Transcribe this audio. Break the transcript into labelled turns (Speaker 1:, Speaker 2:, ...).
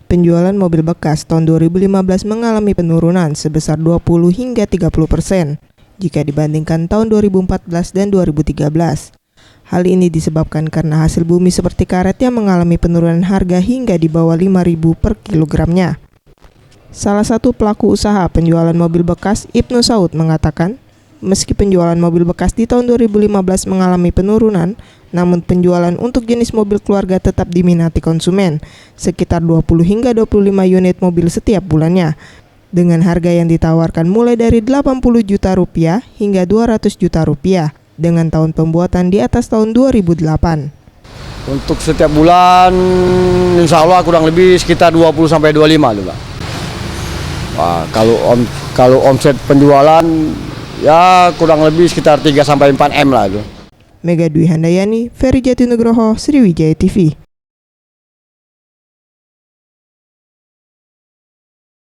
Speaker 1: Penjualan mobil bekas tahun 2015 mengalami penurunan sebesar 20 hingga 30% jika dibandingkan tahun 2014 dan 2013. Hal ini disebabkan karena hasil bumi seperti karet yang mengalami penurunan harga hingga di bawah 5.000 per kilogramnya. Salah satu pelaku usaha penjualan mobil bekas, Ibnu Saud, mengatakan, meski penjualan mobil bekas di tahun 2015 mengalami penurunan, namun penjualan untuk jenis mobil keluarga tetap diminati konsumen, sekitar 20 hingga 25 unit mobil setiap bulannya, dengan harga yang ditawarkan mulai dari 80 juta rupiah hingga 200 juta rupiah, dengan tahun pembuatan di atas tahun 2008.
Speaker 2: Untuk setiap bulan, insya Allah kurang lebih sekitar 20 sampai 25 dulu. Wah, kalau omset penjualan ya kurang lebih sekitar 3 sampai 4 M lah itu.
Speaker 1: Mega Dwi Handayani, Ferry Jatinugroho, Sriwijaya TV.